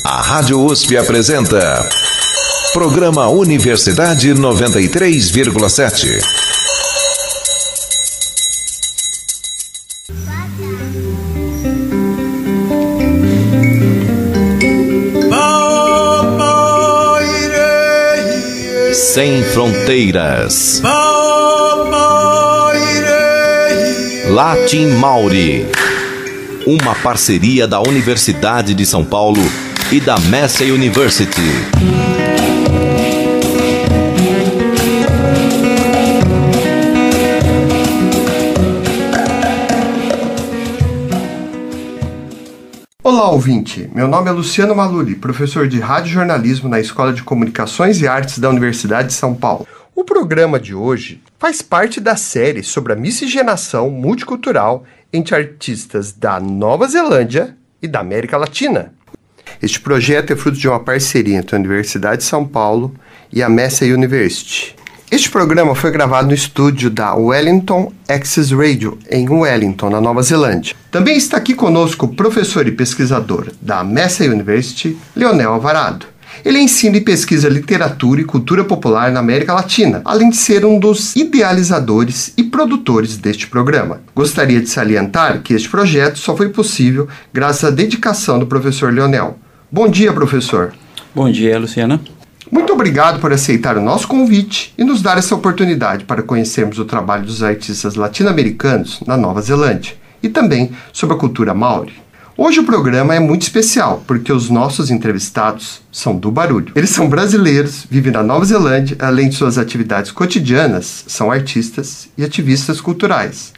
A Rádio USP apresenta Programa Universidade 93,7. Sem fronteiras. Latin Mauri. Uma parceria da Universidade de São Paulo e da Massey University. Olá, ouvinte! Meu nome é Luciano Maluli, professor de Rádio Jornalismo na Escola de Comunicações e Artes da Universidade de São Paulo. O programa de hoje faz parte da série sobre a miscigenação multicultural entre artistas da Nova Zelândia e da América Latina. Este projeto é fruto de uma parceria entre a Universidade de São Paulo e a Massey University. Este programa foi gravado no estúdio da Wellington Access Radio, em Wellington, na Nova Zelândia. Também está aqui conosco o professor e pesquisador da Massey University, Leonel Alvarado. Ele ensina e pesquisa literatura e cultura popular na América Latina, além de ser um dos idealizadores e produtores deste programa. Gostaria de salientar que este projeto só foi possível graças à dedicação do professor Leonel. Bom dia, professor. Bom dia, Luciana. Muito obrigado por aceitar o nosso convite e nos dar essa oportunidade para conhecermos o trabalho dos artistas latino-americanos na Nova Zelândia e também sobre a cultura maori. Hoje o programa é muito especial, porque os nossos entrevistados são do barulho. Eles são brasileiros, vivem na Nova Zelândia, além de suas atividades cotidianas, são artistas e ativistas culturais.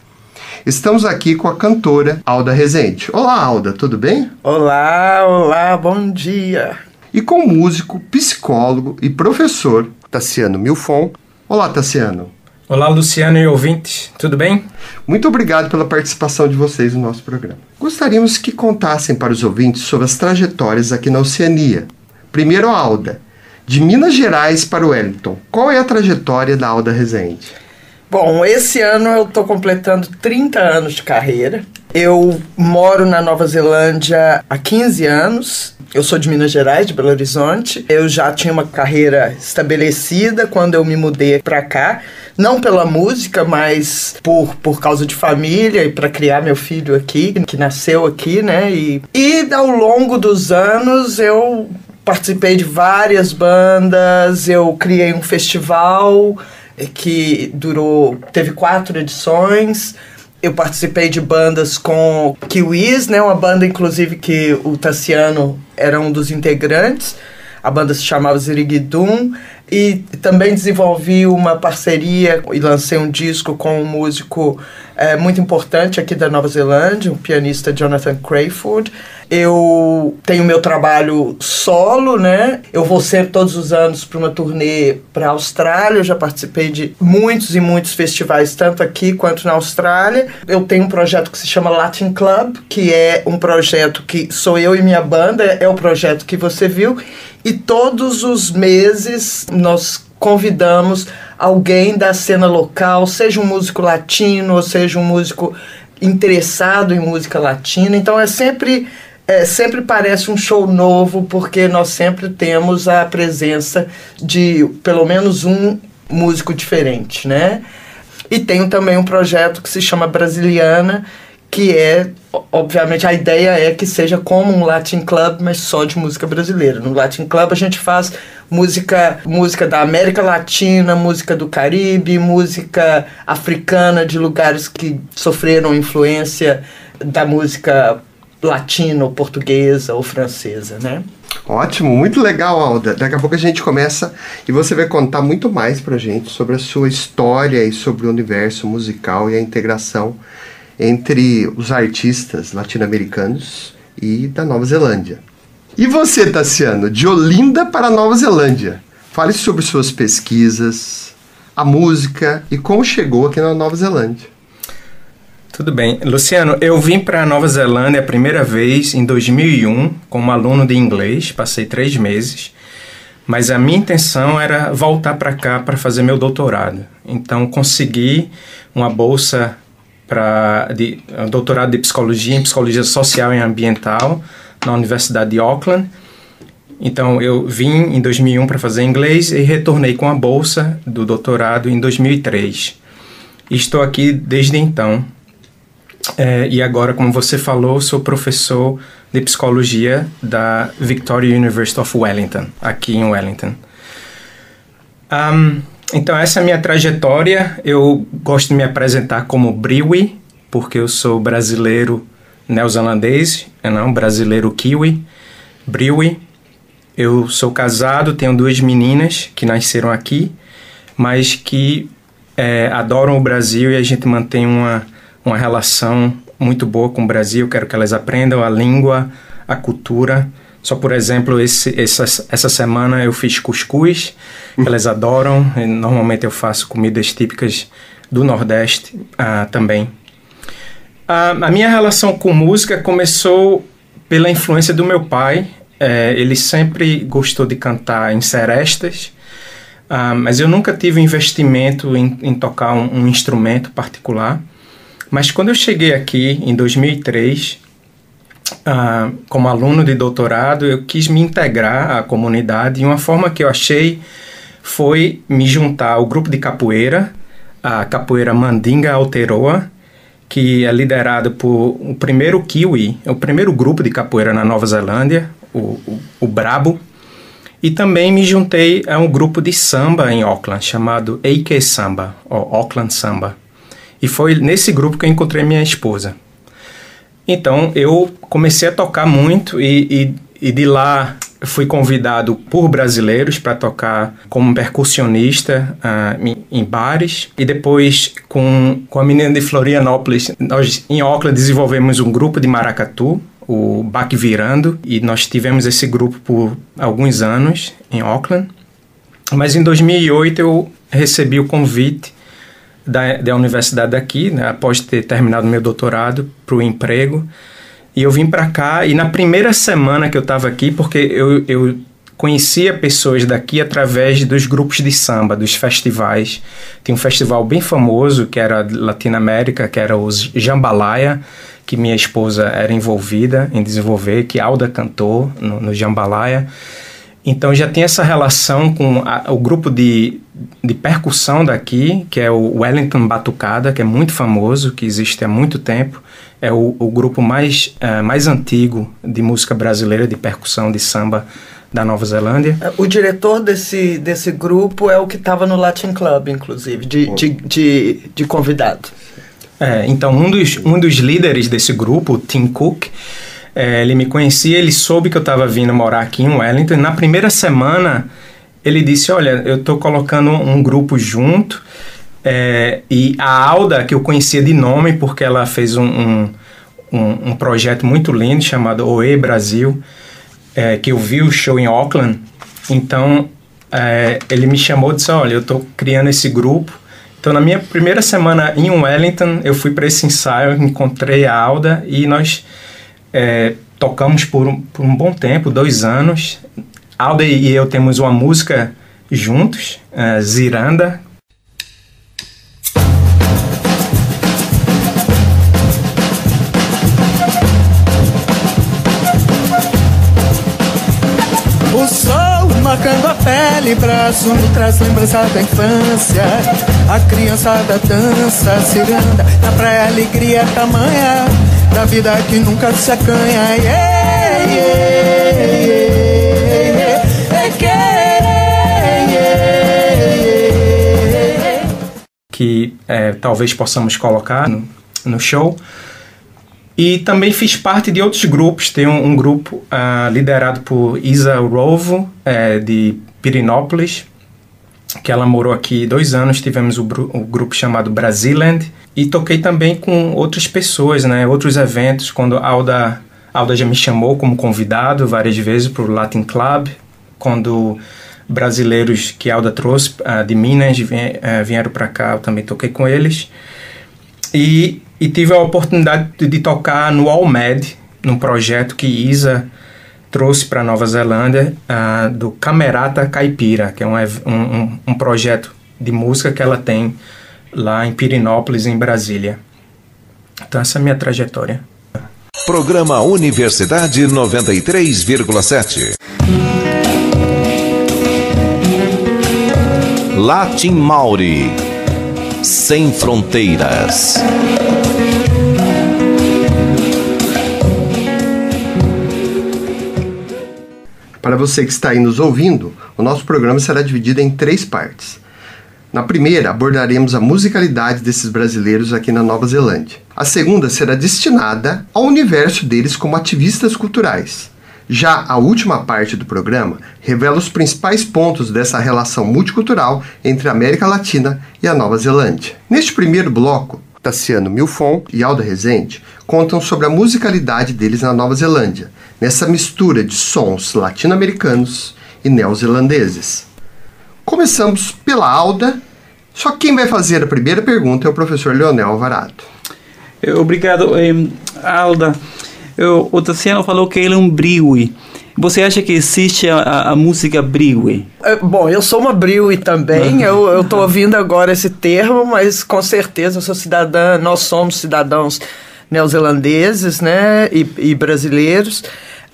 Estamos aqui com a cantora Alda Rezende. Olá, Alda, tudo bem? Olá, bom dia. E com o músico, psicólogo e professor Tassiano Milfon. Olá, Tassiano. Olá, Luciano e ouvintes, tudo bem? Muito obrigado pela participação de vocês no nosso programa. Gostaríamos que contassem para os ouvintes sobre as trajetórias aqui na Oceania. Primeiro a Alda, de Minas Gerais para o Wellington. Qual é a trajetória da Alda Rezende? Bom, esse ano eu estou completando 30 anos de carreira. Eu moro na Nova Zelândia há 15 anos. Eu sou de Minas Gerais, de Belo Horizonte. Eu já tinha uma carreira estabelecida quando eu me mudei para cá. Não pela música, mas por causa de família e para criar meu filho aqui, que nasceu aqui, né? E ao longo dos anos eu participei de várias bandas, eu criei um festival que teve 4 edições. Eu participei de bandas com Kiwis, né? Uma banda, inclusive, que o Tassiano era um dos integrantes. A banda se chamava Ziriguidum. E também desenvolvi uma parceria e lancei um disco com um músico muito importante aqui da Nova Zelândia, o pianista Jonathan Crayford. Eu tenho meu trabalho solo, né? Eu vou sempre todos os anos para uma turnê para a Austrália. Eu já participei de muitos e muitos festivais, tanto aqui quanto na Austrália. Eu tenho um projeto que se chama Latin Club, que é um projeto que sou eu e minha banda, é o projeto que você viu. E todos os meses nós convidamos alguém da cena local, seja um músico latino, ou seja um músico interessado em música latina. Então sempre parece um show novo, porque nós sempre temos a presença de pelo menos um músico diferente, né? E tenho também um projeto que se chama Brasiliana, que obviamente, a ideia é que seja como um Latin Club, mas só de música brasileira. No Latin Club a gente faz música da América Latina, música do Caribe, música africana de lugares que sofreram influência da música latina, ou portuguesa, ou francesa, né? Ótimo, muito legal, Alda. Daqui a pouco a gente começa e você vai contar muito mais pra gente sobre a sua história e sobre o universo musical e a integração entre os artistas latino-americanos e da Nova Zelândia. E você, Tassiano, de Olinda para a Nova Zelândia. Fale sobre suas pesquisas, a música e como chegou aqui na Nova Zelândia. Tudo bem. Luciano, eu vim para a Nova Zelândia a primeira vez em 2001 como aluno de inglês, passei 3 meses, mas a minha intenção era voltar para cá para fazer meu doutorado. Então consegui uma bolsa para doutorado de psicologia em psicologia social e ambiental na Universidade de Auckland Então, eu vim em 2001 para fazer inglês e retornei com a bolsa do doutorado em 2003. E estou aqui desde então. E agora, como você falou, sou professor de psicologia da Victoria University of Wellington, aqui em Wellington. Então, essa é a minha trajetória. Eu gosto de me apresentar como Briwi, porque eu sou brasileiro neozelandês, não, brasileiro kiwi, Briwi. Eu sou casado, tenho 2 meninas que nasceram aqui, mas que adoram o Brasil e a gente mantém uma relação muito boa com o Brasil. Quero que elas aprendam a língua, a cultura. Só, por exemplo, essa semana eu fiz cuscuz, que elas adoram. Normalmente eu faço comidas típicas do Nordeste também. A minha relação com música começou pela influência do meu pai. Ele sempre gostou de cantar em serestas, mas eu nunca tive investimento em tocar um instrumento particular. Mas quando eu cheguei aqui em 2003, como aluno de doutorado, eu quis me integrar à comunidade e uma forma que eu achei foi me juntar ao grupo de capoeira, a Capoeira Mandinga Aotearoa, que é liderado por o primeiro Kiwi, o primeiro grupo de capoeira na Nova Zelândia, o Brabo. E também me juntei a um grupo de samba em Auckland, chamado AK Samba, ou Auckland Samba. E foi nesse grupo que eu encontrei minha esposa. Então, eu comecei a tocar muito e de lá fui convidado por brasileiros para tocar como percussionista em bares. E depois, com a menina de Florianópolis, nós em Auckland desenvolvemos um grupo de maracatu, o Baque Virando, e nós tivemos esse grupo por alguns anos em Auckland. Mas em 2008 eu recebi o convite da universidade daqui, né, após ter terminado meu doutorado, para o emprego. E eu vim para cá, e na primeira semana que eu estava aqui, porque eu conhecia pessoas daqui através dos grupos de samba, dos festivais. Tem um festival bem famoso, que era Latinoamérica, que era o Jambalaya, que minha esposa era envolvida em desenvolver, que Alda cantou no Jambalaya. Então já tem essa relação com o grupo de percussão daqui, que é o Wellington Batucada, que é muito famoso, que existe há muito tempo. É o grupo mais antigo de música brasileira, de percussão, de samba da Nova Zelândia. O diretor desse grupo é o que estava no Latin Club, inclusive, de convidado. Então um dos líderes desse grupo, o Tim Cook, ele me conhecia, ele soube que eu estava vindo morar aqui em Wellington. Na primeira semana, ele disse, olha, eu estou colocando um grupo junto, e a Alda, que eu conhecia de nome, porque ela fez um projeto muito lindo, chamado Oê Brasil, que eu vi o show em Auckland. Então, ele me chamou e disse, olha, eu estou criando esse grupo. Então, na minha primeira semana em Wellington, eu fui para esse ensaio, encontrei a Alda e nós tocamos por um bom tempo, 2 anos. Alda e eu temos uma música juntos, Ziranda. O sol marcando a pele, braço me traz lembrança da infância. A criançada dança, ciranda, na praia alegria tamanha, da vida que nunca se acanha. Yeah, yeah, yeah, yeah. Que talvez possamos colocar no show. E também fiz parte de outros grupos. Tem um grupo liderado por Isa Rovo, de Pirinópolis, que ela morou aqui 2 anos. Tivemos o grupo chamado Brasiland. E toquei também com outras pessoas, né? Outros eventos. Quando a Alda já me chamou como convidado várias vezes para o Latin Club. Quando brasileiros que a Alda trouxe de Minas vieram para cá, eu também toquei com eles. E tive a oportunidade de tocar no All-Med, num projeto que Isa trouxe para Nova Zelândia, do Camerata Caipira, que é um projeto de música que ela tem lá em Pirinópolis, em Brasília. Então essa é a minha trajetória. Programa Universidade 93,7. Latin Maori, sem fronteiras. Para você que está aí nos ouvindo, o nosso programa será dividido em 3 partes. Na primeira, abordaremos a musicalidade desses brasileiros aqui na Nova Zelândia. A segunda será destinada ao universo deles como ativistas culturais. Já a última parte do programa revela os principais pontos dessa relação multicultural entre a América Latina e a Nova Zelândia. Neste primeiro bloco, Tassiano Milfon e Alda Rezende contam sobre a musicalidade deles na Nova Zelândia, nessa mistura de sons latino-americanos e neozelandeses. Começamos pela Alda, só quem vai fazer a primeira pergunta é o professor Leonel Alvarado. Obrigado, Alda. O Tassiano falou que ele é um briwi. Você acha que existe a música briwi? Bom, eu sou uma briwi também, eu estou ouvindo agora esse termo, mas com certeza eu sou cidadã, nós somos cidadãos neozelandeses, né, e brasileiros.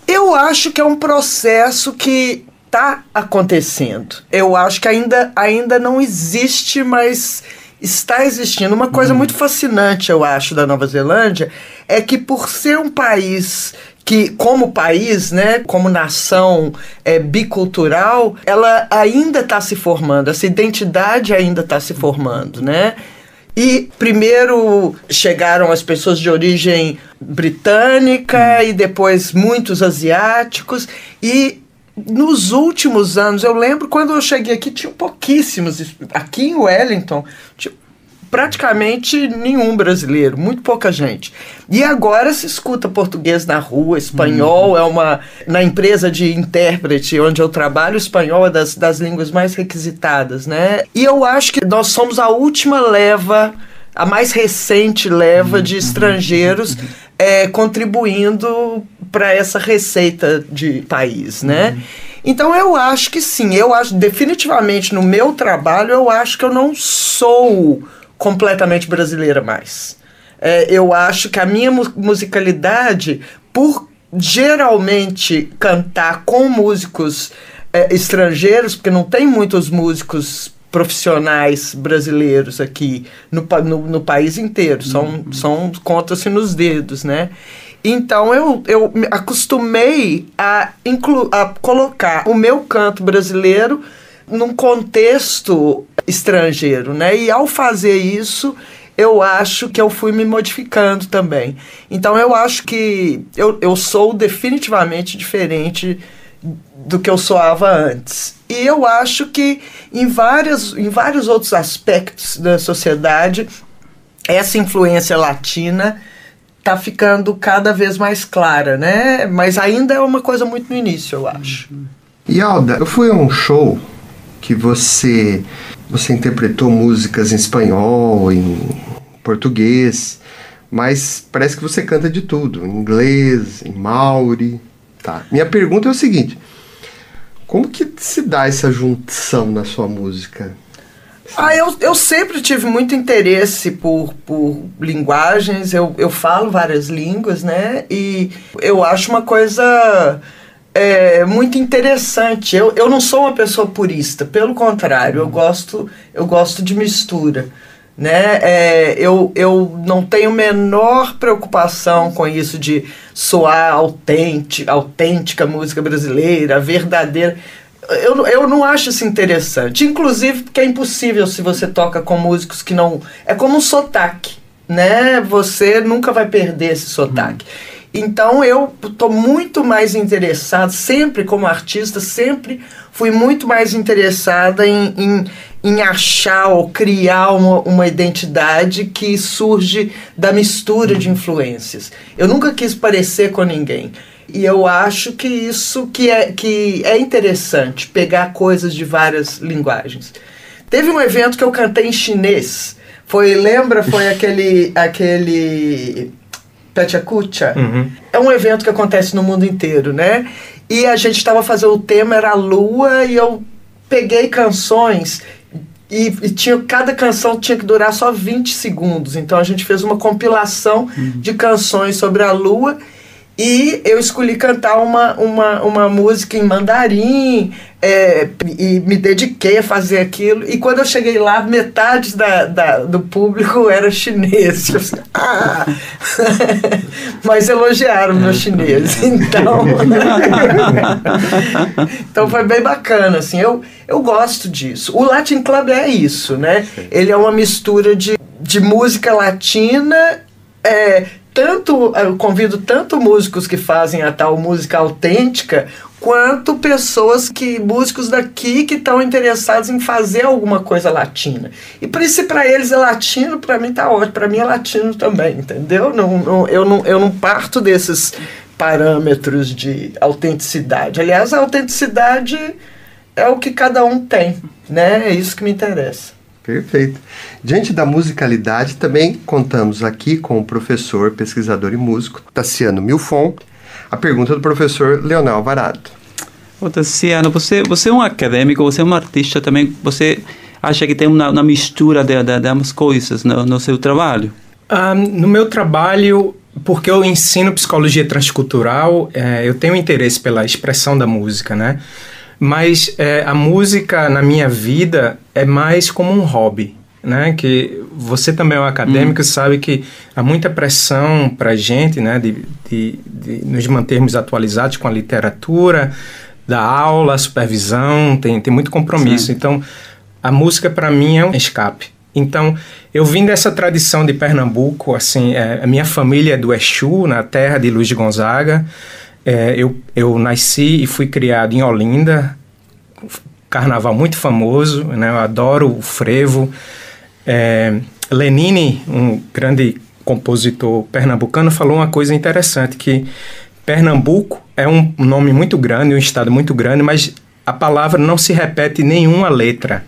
Eu acho que é um processo que está acontecendo. Eu acho que ainda não existe, mas está existindo. Uma coisa muito fascinante, eu acho, da Nova Zelândia é que, por ser um país que, como país, né, como nação bicultural, ela ainda está se formando, essa identidade ainda está se formando, né? E primeiro chegaram as pessoas de origem britânica e depois muitos asiáticos, e nos últimos anos, eu lembro quando eu cheguei aqui, tinha pouquíssimos, aqui em Wellington, tinha praticamente nenhum brasileiro, muito pouca gente. E agora se escuta português na rua, espanhol na empresa de intérprete onde eu trabalho, o espanhol é das línguas mais requisitadas, né? E eu acho que nós somos a última leva, a mais recente leva de estrangeiros contribuindo para essa receita de país, né? Então eu acho que sim, eu acho definitivamente no meu trabalho, eu acho que eu não sou completamente brasileira mais. Eu acho que a minha musicalidade, por geralmente cantar com músicos estrangeiros, porque não tem muitos músicos profissionais brasileiros aqui no país inteiro, são conta-se nos dedos, né? Então eu me acostumei a colocar o meu canto brasileiro num contexto estrangeiro, né? E ao fazer isso, eu acho que eu fui me modificando também. Então eu acho que eu sou definitivamente diferente do que eu soava antes. E eu acho que em vários outros aspectos da sociedade, essa influência latina está ficando cada vez mais clara, né? Mas ainda é uma coisa muito no início, eu acho. E Alda, eu fui a um show que você interpretou músicas em espanhol, em português, mas parece que você canta de tudo, em inglês, em maori, tá? Minha pergunta é o seguinte: como que se dá essa junção na sua música? Eu sempre tive muito interesse por linguagens, eu falo várias línguas, né? E eu acho uma coisa muito interessante. Eu não sou uma pessoa purista, pelo contrário, eu gosto de mistura, né? Eu não tenho menor preocupação com isso de soar autêntica música brasileira, verdadeira. Eu não acho isso interessante, inclusive porque é impossível se você toca com músicos que não... É como um sotaque, né? Você nunca vai perder esse sotaque. Então eu estou muito mais interessada, sempre como artista, sempre fui muito mais interessada em achar ou criar uma identidade que surge da mistura de influências. Eu nunca quis parecer com ninguém. E eu acho que isso que é interessante, pegar coisas de várias linguagens. Teve um evento que eu cantei em chinês. Foi aquele Pechakucha. É um evento que acontece no mundo inteiro, né? E a gente estava fazendo, o tema era a lua, e eu peguei canções e cada canção tinha que durar só 20 segundos. Então a gente fez uma compilação de canções sobre a lua. E eu escolhi cantar uma música em mandarim, e me dediquei a fazer aquilo. E quando eu cheguei lá, metade do público era chinês. Eu assim, mas elogiaram o meu chinês. Então foi bem bacana. Assim, eu gosto disso. O Latin Club é isso, né? Ele é uma mistura de música latina. Eu convido tanto músicos que fazem a tal música autêntica, quanto músicos daqui que estão interessados em fazer alguma coisa latina. E se para eles é latino, para mim tá ótimo, para mim é latino também, entendeu? Eu não parto desses parâmetros de autenticidade. Aliás, a autenticidade é o que cada um tem, né? É isso que me interessa. Perfeito. Diante da musicalidade, também contamos aqui com o professor, pesquisador e músico Tassiano Milfon. A pergunta do professor Leonel Alvarado. Ô, Tassiano, você é um acadêmico, você é um artista também, você acha que tem uma mistura das coisas no seu trabalho? No meu trabalho, porque eu ensino psicologia transcultural, eu tenho interesse pela expressão da música, né? Mas a música na minha vida é mais como um hobby, né? Que você também é um acadêmico, sabe que há muita pressão para a gente, né? De nos mantermos atualizados com a literatura, da aula, a supervisão, tem muito compromisso. Sim. Então, a música para mim é um escape. Então, eu vim dessa tradição de Pernambuco, assim, a minha família é do Exu, na terra de Luiz de Gonzaga. Eu nasci e fui criado em Olinda, carnaval muito famoso, né? Eu adoro o frevo. Lenine, um grande compositor pernambucano, falou uma coisa interessante, que Pernambuco é um nome muito grande, um estado muito grande, mas a palavra não se repete em nenhuma letra.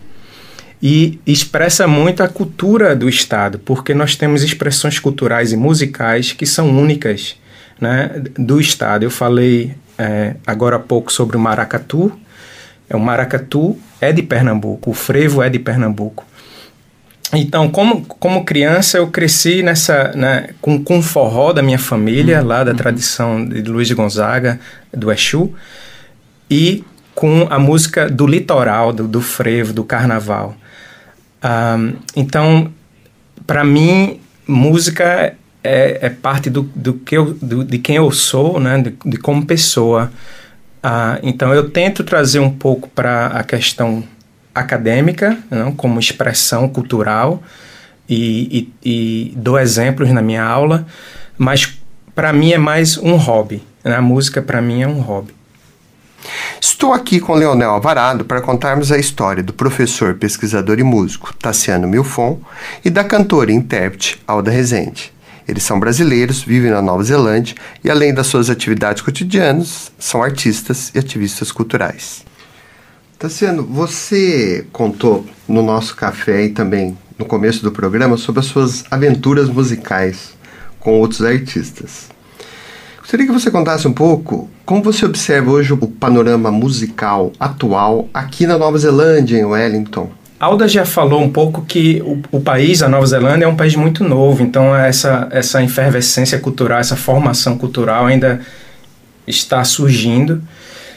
E expressa muito a cultura do estado, porque nós temos expressões culturais e musicais que são únicas, né, do estado. Eu falei agora há pouco sobre o maracatu. O maracatu é de Pernambuco, o frevo é de Pernambuco. Então, como criança, eu cresci com o forró da minha família, lá da tradição de Luiz de Gonzaga, do Exu, e com a música do litoral, do frevo, do carnaval. Então, para mim, música é parte de quem eu sou, né? de como pessoa. Então, eu tento trazer um pouco para a questão acadêmica, não? Como expressão cultural, e dou exemplos na minha aula, mas para mim é mais um hobby, né? A música para mim é um hobby. Estou aqui com Leonel Alvarado para contarmos a história do professor, pesquisador e músico Tassiano Milfon e da cantora e intérprete Alda Rezende. Eles são brasileiros, vivem na Nova Zelândia e, além das suas atividades cotidianas, são artistas e ativistas culturais. Tassiano, você contou no nosso café e também no começo do programa sobre as suas aventuras musicais com outros artistas. Gostaria que você contasse um pouco como você observa hoje o panorama musical atual aqui na Nova Zelândia, em Wellington. Alda já falou um pouco que o país, a Nova Zelândia, é um país muito novo, então essa efervescência cultural, essa formação cultural ainda está surgindo.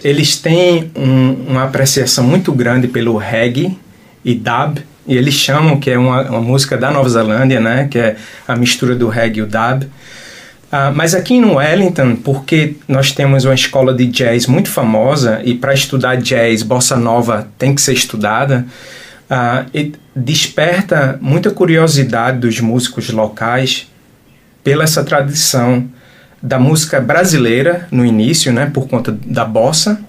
Eles têm uma apreciação muito grande pelo reggae e dub, e eles chamam que é uma música da Nova Zelândia, né, que é a mistura do reggae e o dub. Mas aqui no Wellington, porque nós temos uma escola de jazz muito famosa, e para estudar jazz, bossa nova tem que ser estudada, e desperta muita curiosidade dos músicos locais pela essa tradição da música brasileira no início, né, por conta da bossa,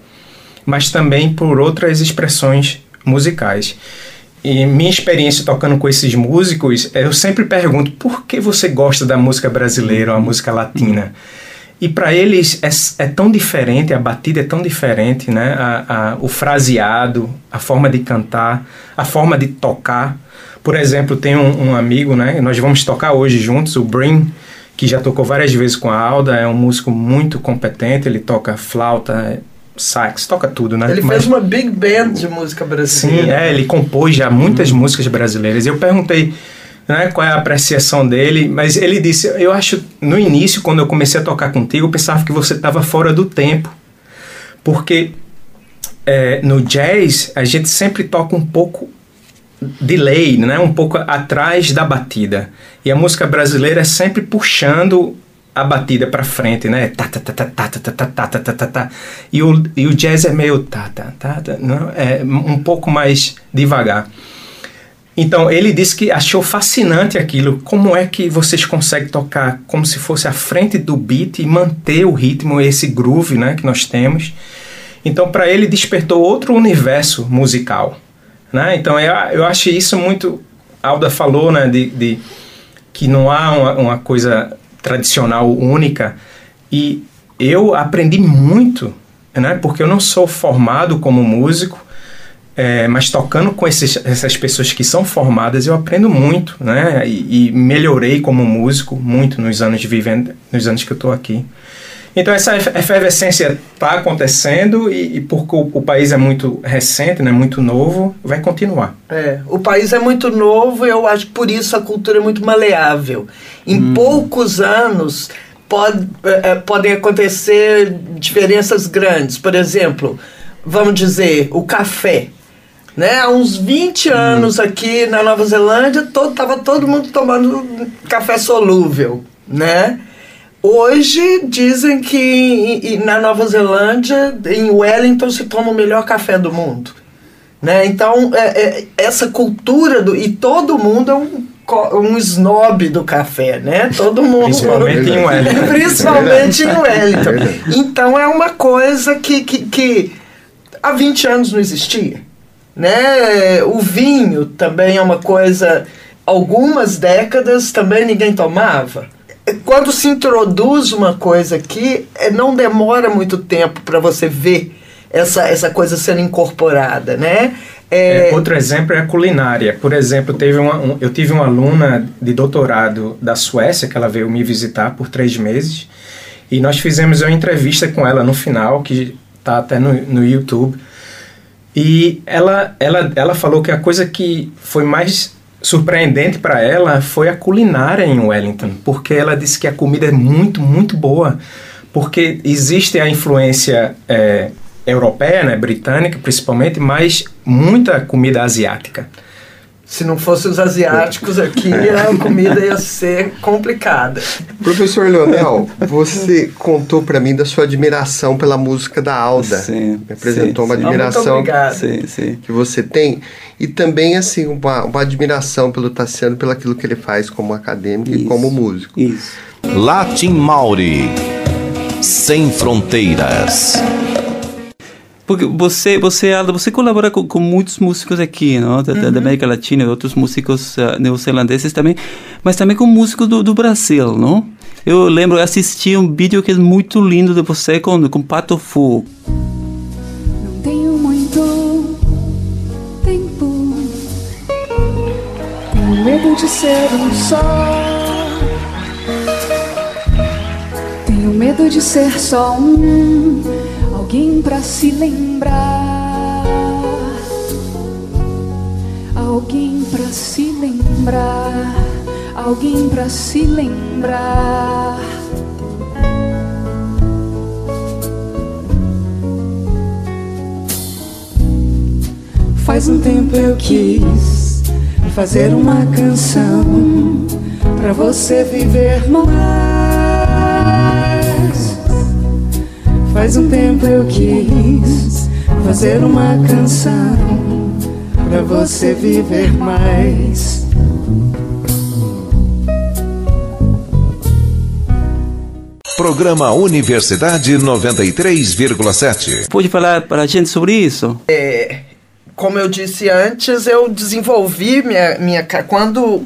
mas também por outras expressões musicais. E minha experiência tocando com esses músicos, eu sempre pergunto, por que você gosta da música brasileira ou a música latina? E para eles é tão diferente, a batida é tão diferente, né? O fraseado, a forma de cantar, a forma de tocar. Por exemplo, tem um amigo, né? Nós vamos tocar hoje juntos, o Brim, que já tocou várias vezes com a Alda, é um músico muito competente, ele toca flauta, sax, toca tudo, né? Ele fez uma big band de música brasileira. Sim, ele compôs já muitas músicas brasileiras. Eu perguntei, né, qual é a apreciação dele, mas ele disse, eu acho, no início, quando eu comecei a tocar contigo, eu pensava que você estava fora do tempo, porque no jazz a gente sempre toca um pouco delay, né, um pouco atrás da batida, e a música brasileira é sempre puxando a batida para frente, né, e o jazz é meio não, é um pouco mais devagar. Então, ele disse que achou fascinante aquilo. Como é que vocês conseguem tocar como se fosse à frente do beat e manter o ritmo, esse groove, né, que nós temos. Então, para ele, despertou outro universo musical, né? Então, eu acho isso muito... Alda falou, né, de que não há uma coisa tradicional única. E eu aprendi muito, né, porque eu não sou formado como músico, mas tocando com essas pessoas que são formadas, eu aprendo muito, né? E melhorei como músico muito nos anos que eu estou aqui. Então essa efervescência está acontecendo e porque o país é muito recente, né? Muito novo, vai continuar. O país é muito novo e eu acho que por isso a cultura é muito maleável. Em poucos anos podem acontecer diferenças grandes. Por exemplo, vamos dizer, o café. Né? Há uns 20 anos aqui na Nova Zelândia, estava todo mundo tomando café solúvel, né? Hoje dizem que na Nova Zelândia, em Wellington, se toma o melhor café do mundo, né? Então, essa cultura e todo mundo é um snob do café, né? Todo mundo... Principalmente em Wellington. Principalmente em Wellington. Então, é uma coisa que há 20 anos não existia. Né? O vinho também é uma coisa, algumas décadas também ninguém tomava. Quando se introduz uma coisa aqui, não demora muito tempo para você ver essa coisa sendo incorporada, né? Outro exemplo é a culinária. Por exemplo, eu tive uma aluna de doutorado da Suécia, que ela veio me visitar por 3 meses, e nós fizemos uma entrevista com ela no final, que está até no YouTube. E ela falou que a coisa que foi mais surpreendente para ela foi a culinária em Wellington, porque ela disse que a comida é muito, muito boa, porque existe a influência europeia, né, britânica principalmente, mas muita comida asiática. Se não fossem os asiáticos aqui, a comida ia ser complicada. Professor Leonel, você contou para mim da sua admiração pela música da Alda. Sim, me apresentou uma admiração que você tem. E também, assim, uma admiração pelo Tassiano, pelo aquilo que ele faz como acadêmico e como músico. Isso. Latin Mauri, sem fronteiras. Porque você colabora com muitos músicos aqui, não? Da América Latina, outros músicos neozelandeses também, mas também com músicos do Brasil, não? Eu lembro, eu assisti um vídeo que é muito lindo de você com Pato Fu. Não tenho muito tempo, tenho medo de ser um só, tenho medo de ser só alguém pra se lembrar, alguém pra se lembrar, alguém pra se lembrar. Faz um tempo eu quis fazer uma canção pra você viver mais. Faz um tempo eu quis fazer uma canção pra você viver mais. Programa Universidade 93,7. Pode falar para a gente sobre isso? Como eu disse antes, eu desenvolvi quando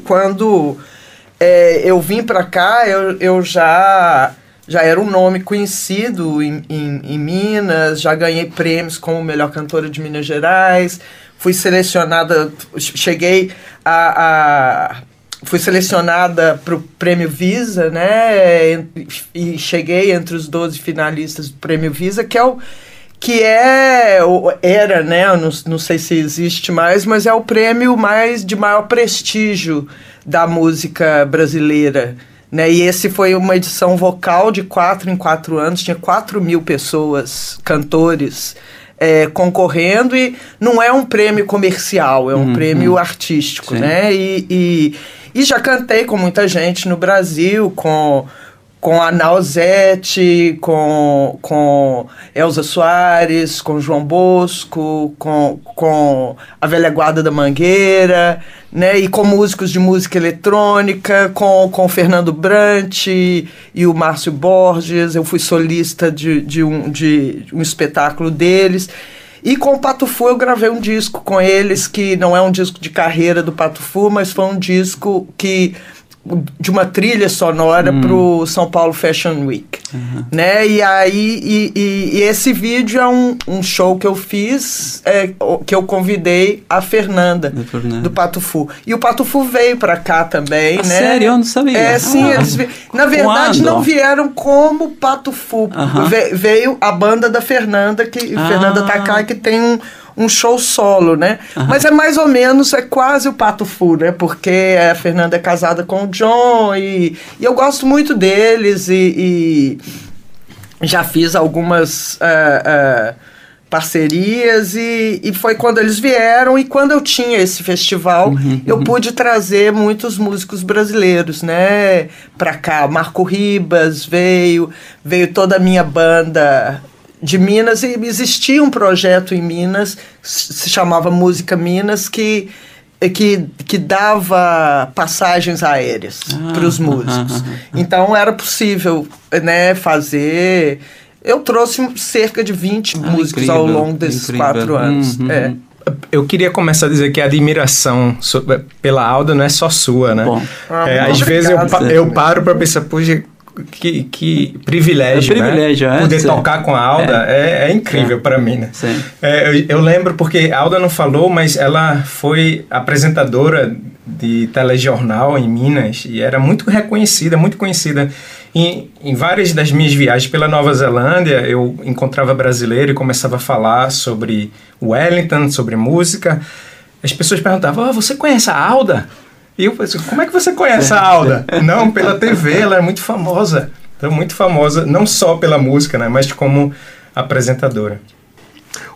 eu vim para cá, eu já era um nome conhecido em Minas, já ganhei prêmios como melhor cantora de Minas Gerais, fui selecionada, fui selecionada para o Prêmio Visa, né? E cheguei entre os 12 finalistas do Prêmio Visa, que que era, né, eu não sei se existe mais, mas é o prêmio de maior prestígio da música brasileira, né? E esse foi uma edição vocal de 4 em 4 anos, tinha 4.000 pessoas, cantores, concorrendo, e não é um prêmio comercial, é um prêmio artístico, né? E já cantei com muita gente no Brasil, com a Nausete, com Elza Soares, com João Bosco, com a Velha Guarda da Mangueira, né? E com músicos de música eletrônica, com o Fernando Brant e o Márcio Borges. Eu fui solista de um espetáculo deles. E com o Pato Fu eu gravei um disco com eles, que não é um disco de carreira do Pato Fu, mas foi um disco de uma trilha sonora pro São Paulo Fashion Week, né? E aí e esse vídeo é um show que eu fiz, que eu convidei a Fernanda do Pato Fu. E o Pato Fu veio pra cá também, né? Sério? Eu não sabia. Sim, eles na verdade não vieram como Pato Fu. Veio a banda da Fernanda, Fernanda Takai, que tem um show solo, né? Mas é mais ou menos, é quase o Pato Fu, né? Porque a Fernanda é casada com o John e eu gosto muito deles e já fiz algumas parcerias e foi quando eles vieram, e quando eu tinha esse festival, eu pude trazer muitos músicos brasileiros, né? Pra cá. Marco Ribas veio toda a minha banda de Minas, e existia um projeto em Minas, se chamava Música Minas, que dava passagens aéreas para os músicos. Então era possível, né, fazer. Eu trouxe cerca de 20 músicos incrível, ao longo desses 4 anos. Eu queria começar a dizer que a admiração pela Alda não é só sua, né? Bom, às vezes eu paro para pensar, poxa, que privilégio, né? Poder tocar com a Alda é incrível para mim, né? Eu lembro porque a Alda não falou, mas ela foi apresentadora de telejornal em Minas e era muito reconhecida, muito conhecida. Em várias das minhas viagens pela Nova Zelândia, eu encontrava brasileiro e começava a falar sobre Wellington, sobre música. As pessoas perguntavam, você conhece a Alda? E eu pensei, como é que você conhece a Alda? Não, pela TV, ela é muito famosa. Então, muito famosa, não só pela música, né, mas como apresentadora.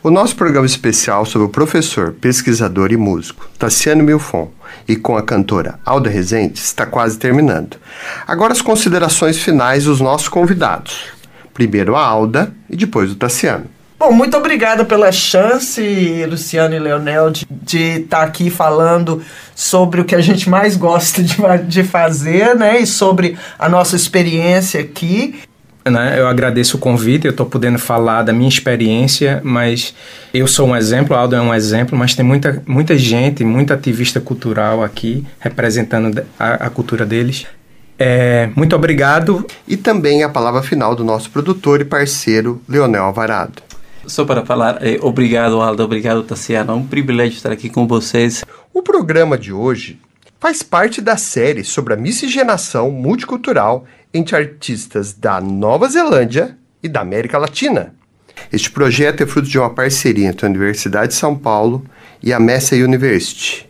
O nosso programa especial sobre o professor, pesquisador e músico Taciano Milfon e com a cantora Alda Rezende está quase terminando. Agora as considerações finais dos nossos convidados. Primeiro a Alda e depois o Taciano. Bom, muito obrigada pela chance, Luciano e Leonel, de estar aqui falando sobre o que a gente mais gosta de fazer, né? E sobre a nossa experiência aqui. Eu agradeço o convite, eu estou podendo falar da minha experiência, mas eu sou um exemplo, a Alda é um exemplo, mas tem muita gente, muita ativista cultural aqui, representando a cultura deles. Muito obrigado. E também a palavra final do nosso produtor e parceiro, Leonel Alvarado. Só para falar, obrigado, Alda, obrigado, Taciano. É um privilégio estar aqui com vocês. O programa de hoje faz parte da série sobre a miscigenação multicultural entre artistas da Nova Zelândia e da América Latina. Este projeto é fruto de uma parceria entre a Universidade de São Paulo e a Massey University.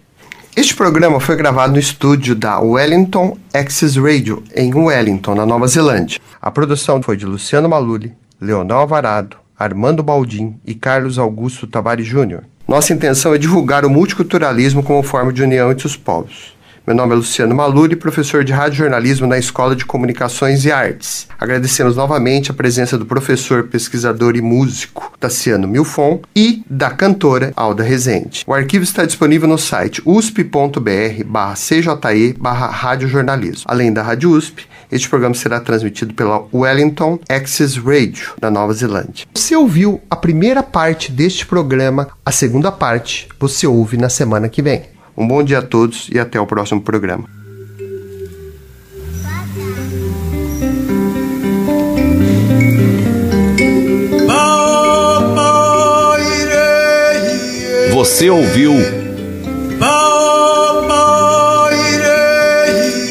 Este programa foi gravado no estúdio da Wellington Access Radio, em Wellington, na Nova Zelândia. A produção foi de Luciano Maluli, Leonel Alvarado, Armando Baldin e Carlos Augusto Tavares Júnior. Nossa intenção é divulgar o multiculturalismo como forma de união entre os povos. Meu nome é Luciano Maluri, professor de radiojornalismo na Escola de Comunicações e Artes. Agradecemos novamente a presença do professor, pesquisador e músico Taciano Milfon e da cantora Alda Rezende. O arquivo está disponível no site usp.br/cje/radiojornalismo. Além da Rádio USP, este programa será transmitido pela Wellington Access Radio, da Nova Zelândia. Você ouviu a primeira parte deste programa, a segunda parte você ouve na semana que vem. Um bom dia a todos e até o próximo programa. Você ouviu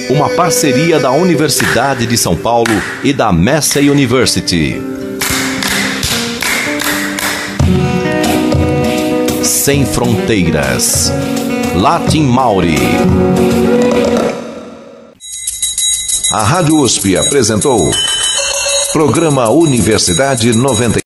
uma parceria da Universidade de São Paulo e da Massey University. sem fronteiras. Latin Mauri. A Rádio USP apresentou Programa Universidade 91.